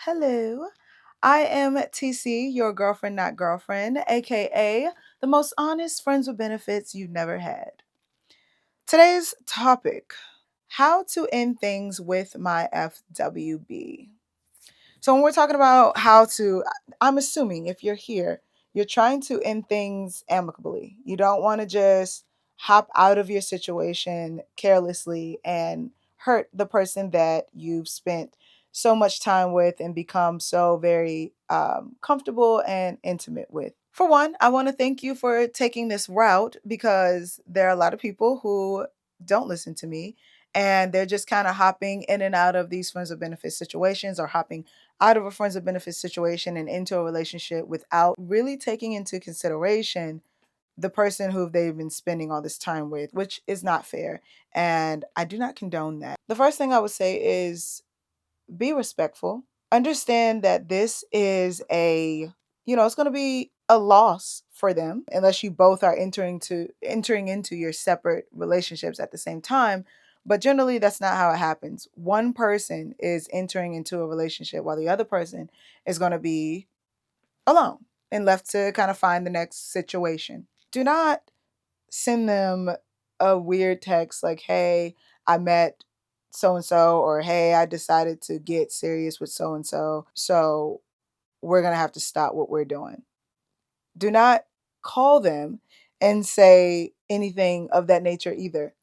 Hello. I am TC, your girlfriend, not girlfriend, aka the most honest friends with benefits you've never had. Today's topic: how to end things with my FWB. So, when we're talking about how to, I'm assuming if you're here, you're trying to end things amicably. You don't want to just hop out of your situation carelessly and hurt the person that you've spent so much time with and become so very comfortable and intimate with. For one, I want to thank you for taking this route because there are a lot of people who don't listen to me and they're just kind of hopping in and out of these friends of benefit situations or hopping out of a friends of benefits situation and into a relationship without really taking into consideration the person who they've been spending all this time with, which is not fair. And I do not condone that. The first thing I would say is be respectful. Understand that this is it's going to be a loss for them unless you both are entering into your separate relationships at the same time. But generally that's not how it happens. One person is entering into a relationship while the other person is going to be alone and left to kind of find the next situation. Do not send them a weird text like, hey, I met so and so, or hey, I decided to get serious with so and so. So we're going to have to stop what we're doing. Do not call them and say anything of that nature either.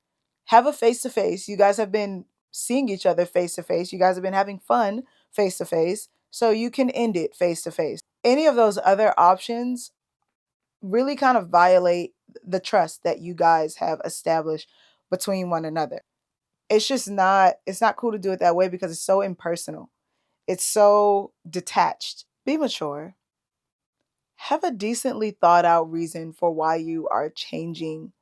Have a face to face. You guys have been seeing each other face to face. You guys have been having fun face to face. So you can end it face to face. Any of those other options really kind of violate the trust that you guys have established between one another. It's not cool to do it that way because it's so impersonal. It's so detached. Be mature. Have a decently thought out reason for why you are changing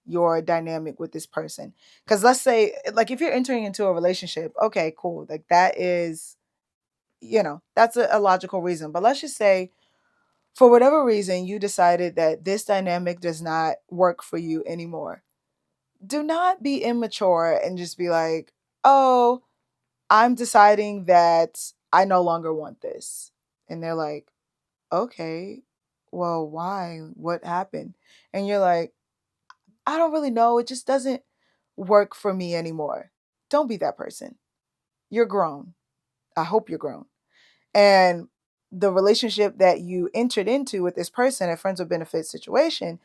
your dynamic with this person. Cuz let's say like if you're entering into a relationship, okay, cool. Like that is, that's a logical reason. But let's just say for whatever reason, you decided that this dynamic does not work for you anymore. Do not be immature and just be like, oh, I'm deciding that I no longer want this. And they're like, okay, well, why? What happened? And you're like, I don't really know. It just doesn't work for me anymore. Don't be that person. You're grown. I hope you're grown. And the relationship that you entered into with this person, a friends with benefits situation,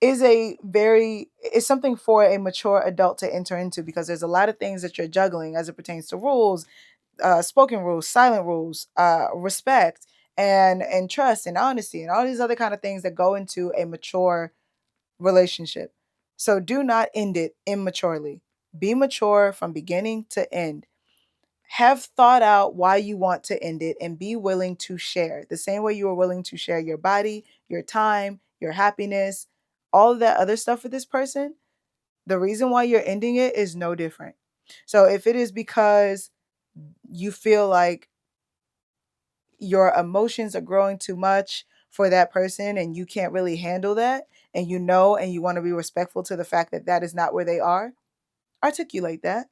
is something for a mature adult to enter into because there's a lot of things that you're juggling as it pertains to rules, spoken rules, silent rules, respect, and trust and honesty and all these other kind of things that go into a mature relationship. So do not end it immaturely. Be mature from beginning to end. Have thought out why you want to end it and be willing to share the same way you are willing to share your body, your time, your happiness, all of that other stuff with this person. The reason why you're ending it is no different. So if it is because you feel like your emotions are growing too much for that person and you can't really handle that, and and you want to be respectful to the fact that that is not where they are, articulate that.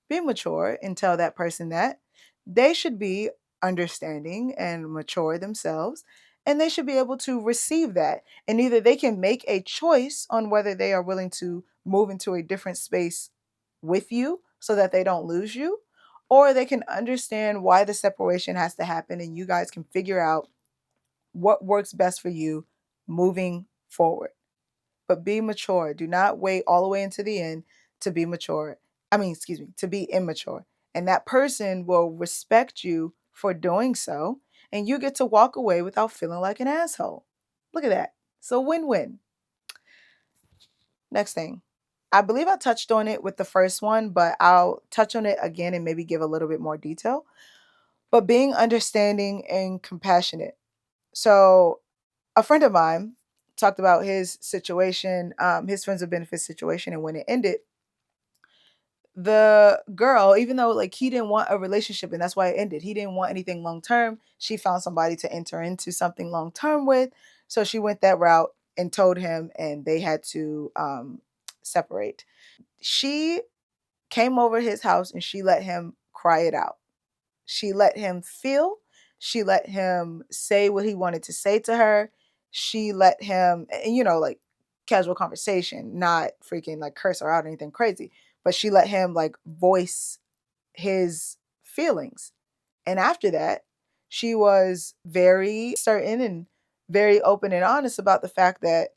Be mature and tell that person that they should be understanding and mature themselves, and they should be able to receive that. And either they can make a choice on whether they are willing to move into a different space with you so that they don't lose you, or they can understand why the separation has to happen and you guys can figure out what works best for you moving forward. But be mature. Do not wait all the way into the end to be mature. Excuse me, to be immature. And that person will respect you for doing so. And you get to walk away without feeling like an asshole. Look at that. So win win. Next thing. I believe I touched on it with the first one, but I'll touch on it again and maybe give a little bit more detail. But being understanding and compassionate. So a friend of mine talked about his situation, his friends of benefits situation, and when it ended, the girl, even though like he didn't want a relationship and that's why it ended, he didn't want anything long term. She found somebody to enter into something long term with, so she went that route and told him, and they had to separate. She came over his house and she let him cry it out. She let him feel She let him say what he wanted to say to her. She let him, and like casual conversation, not freaking like curse her out or anything crazy, but she let him like voice his feelings. And after that, she was very certain and very open and honest about the fact that,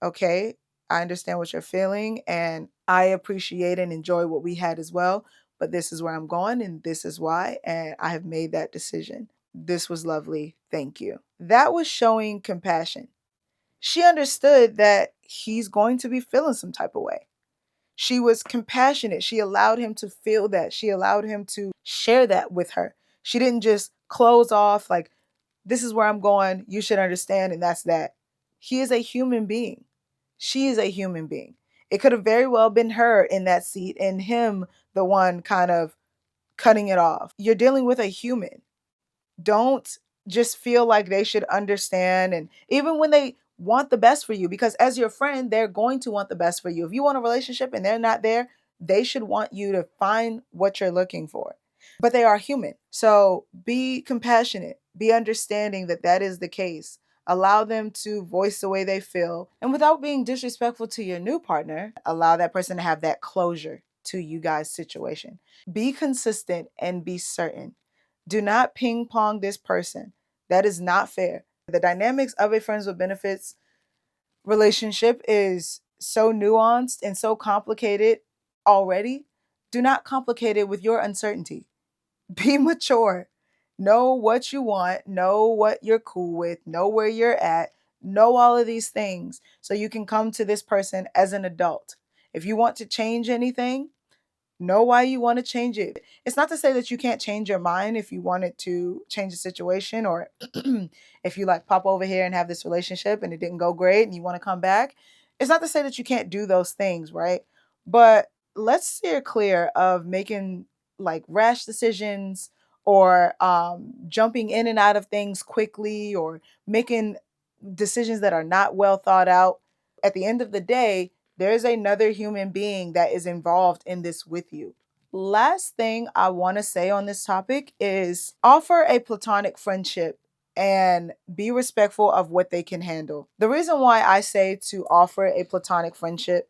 okay, I understand what you're feeling and I appreciate and enjoy what we had as well. But this is where I'm going and this is why. And I have made that decision. This was lovely. Thank you. That was showing compassion. She understood that he's going to be feeling some type of way. She was compassionate. She allowed him to feel that. She allowed him to share that with her. She didn't just close off like, this is where I'm going. You should understand. And that's that. He is a human being. She is a human being. It could have very well been her in that seat and him, the one kind of cutting it off. You're dealing with a human. Don't just feel like they should understand. And even when they want the best for you, because as your friend, they're going to want the best for you. If you want a relationship and they're not there, they should want you to find what you're looking for. But they are human. So be compassionate, be understanding that that is the case. Allow them to voice the way they feel. And without being disrespectful to your new partner, allow that person to have that closure to you guys' situation. Be consistent and be certain. Do not ping pong this person. That is not fair. The dynamics of a friends with benefits relationship is so nuanced and so complicated already. Do not complicate it with your uncertainty. Be mature. Know what you want, know what you're cool with, know where you're at, know all of these things so you can come to this person as an adult. If you want to change anything, know why you want to change it. It's not to say that you can't change your mind if you wanted to change the situation, or if you like pop over here and have this relationship and it didn't go great and you want to come back. It's not to say that you can't do those things, right? But let's steer clear of making like rash decisions or jumping in and out of things quickly or making decisions that are not well thought out. At the end of the day, there's another human being that is involved in this with you. Last thing I want to say on this topic is offer a platonic friendship and be respectful of what they can handle. The reason why I say to offer a platonic friendship,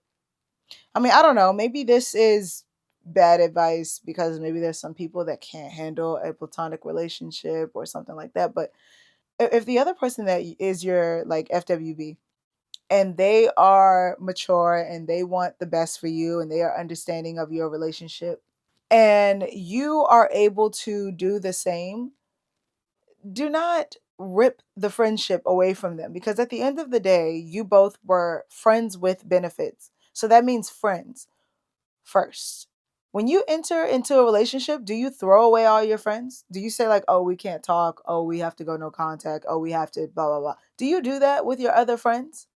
I mean, I don't know, maybe this is bad advice because maybe there's some people that can't handle a platonic relationship or something like that. But if the other person that is your like FWB and they are mature and they want the best for you and they are understanding of your relationship and you are able to do the same, do not rip the friendship away from them because at the end of the day, you both were friends with benefits. So that means friends first. When you enter into a relationship, do you throw away all your friends? Do you say, like, oh, we can't talk? Oh, we have to go no contact. Oh, we have to blah, blah, blah. Do you do that with your other friends?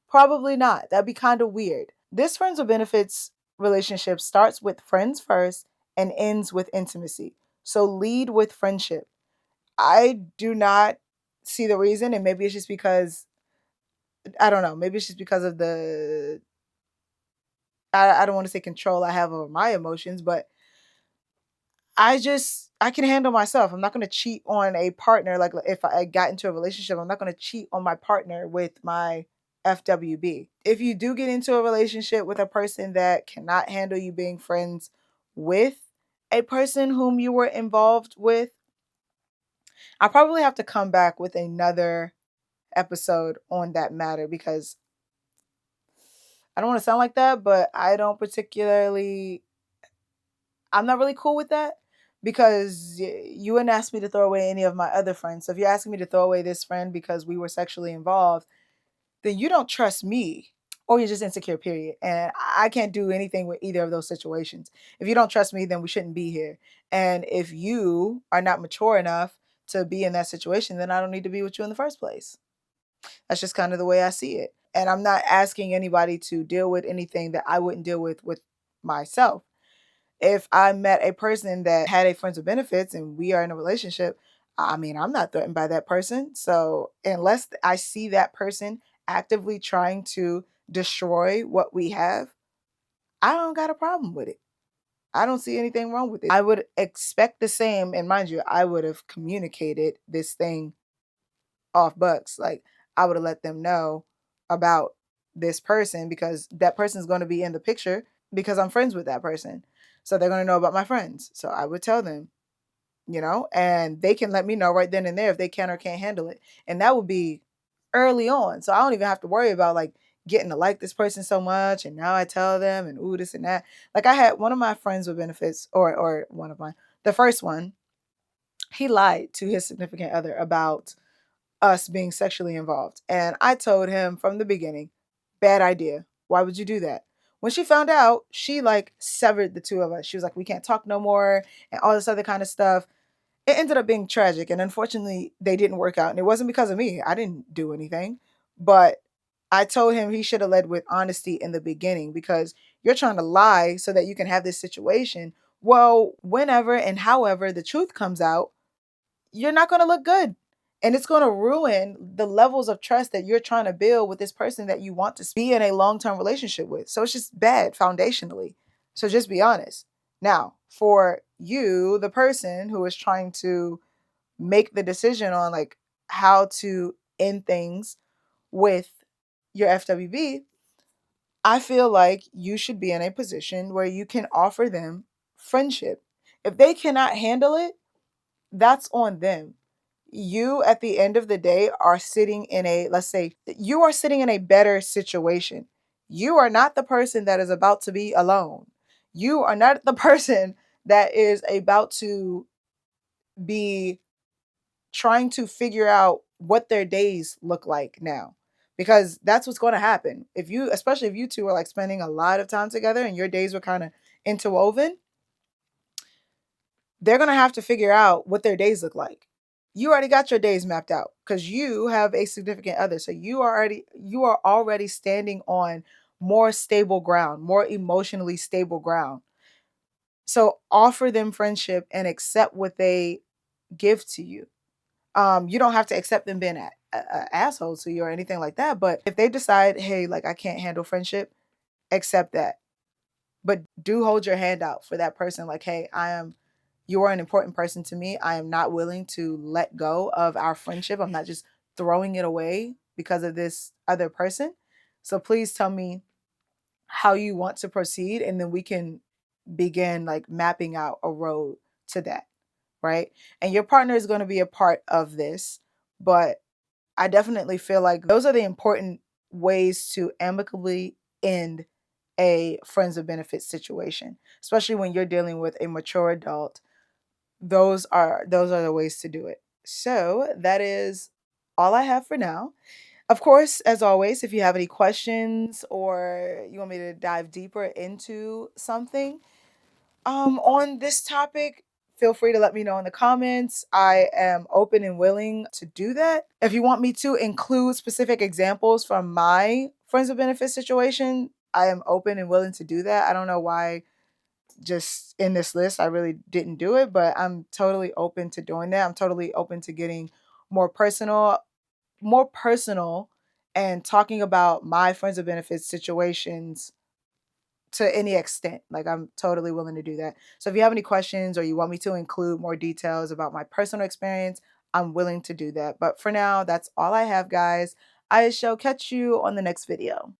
Probably not. That'd be kind of weird. This friends with benefits relationship starts with friends first and ends with intimacy. So lead with friendship. I do not see the reason, and maybe it's just because I don't know. Maybe it's just because of the I don't want to say control I have over my emotions, but I can handle myself. I'm not going to cheat on a partner. Like if I got into a relationship, I'm not going to cheat on my partner with my FWB. If you do get into a relationship with a person that cannot handle you being friends with a person whom you were involved with, I probably have to come back with another episode on that matter because I don't want to sound like that, but I'm not really cool with that because you wouldn't ask me to throw away any of my other friends. So if you're asking me to throw away this friend because we were sexually involved, then you don't trust me or you're just insecure, period. And I can't do anything with either of those situations. If you don't trust me, then we shouldn't be here. And if you are not mature enough to be in that situation, then I don't need to be with you in the first place. That's just kind of the way I see it. And I'm not asking anybody to deal with anything that I wouldn't deal with myself. If I met a person that had a friends with benefits and we are in a relationship, I mean, I'm not threatened by that person. So unless I see that person actively trying to destroy what we have, I don't got a problem with it. I don't see anything wrong with it. I would expect the same. And mind you, I would have communicated this thing off books. Like, I would have let them know about this person because that person's going to be in the picture because I'm friends with that person. So they're going to know about my friends. So I would tell them, and they can let me know right then and there if they can or can't handle it. And that would be early on. So I don't even have to worry about like getting to like this person so much. And now I tell them and ooh, this and that. Like I had one of my friends with benefits, or one of mine, the first one, he lied to his significant other about us being sexually involved. And I told him from the beginning, bad idea. Why would you do that? When she found out, she like severed the two of us. She was like, we can't talk no more and all this other kind of stuff. It ended up being tragic. And unfortunately, they didn't work out. And it wasn't because of me. I didn't do anything. But I told him he should have led with honesty in the beginning because you're trying to lie so that you can have this situation. Well, whenever and however the truth comes out, you're not going to look good. And it's going to ruin the levels of trust that you're trying to build with this person that you want to be in a long term relationship with. So it's just bad foundationally. So just be honest. Now, for you, the person who is trying to make the decision on like how to end things with your FWB, I feel like you should be in a position where you can offer them friendship. If they cannot handle it, that's on them. You, at the end of the day, are sitting in a, let's say, you are sitting in a better situation. You are not the person that is about to be alone. You are not the person that is about to be trying to figure out what their days look like now. Because that's what's going to happen. If you, especially if you two are like spending a lot of time together and your days were kind of interwoven, they're going to have to figure out what their days look like. You already got your days mapped out because you have a significant other. So you are already standing on more stable ground, more emotionally stable ground. So offer them friendship and accept what they give to you. You don't have to accept them being a asshole to you or anything like that. But if they decide, hey, like I can't handle friendship, accept that. But do hold your hand out for that person. Like, hey, you are an important person to me. I am not willing to let go of our friendship. I'm not just throwing it away because of this other person. So please tell me how you want to proceed, and then we can begin like mapping out a road to that, right? And your partner is going to be a part of this, but I definitely feel like those are the important ways to amicably end a friends of benefits situation, especially when you're dealing with a mature adult. Those are the ways to do it. So that is all I have for now. Of course, as always, if you have any questions or you want me to dive deeper into something on this topic, feel free to let me know in the comments. I am open and willing to do that. If you want me to include specific examples from my friends with benefits situation, I am open and willing to do that. I don't know why just in this list I really didn't do it, but I'm totally open to doing that. I'm totally open to getting more personal, more personal and talking about my friends with benefits situations to any extent. Like I'm totally willing to do that. So if you have any questions or you want me to include more details about my personal experience, I'm willing to do that. But for now, that's all I have, guys. I shall catch you on the next video.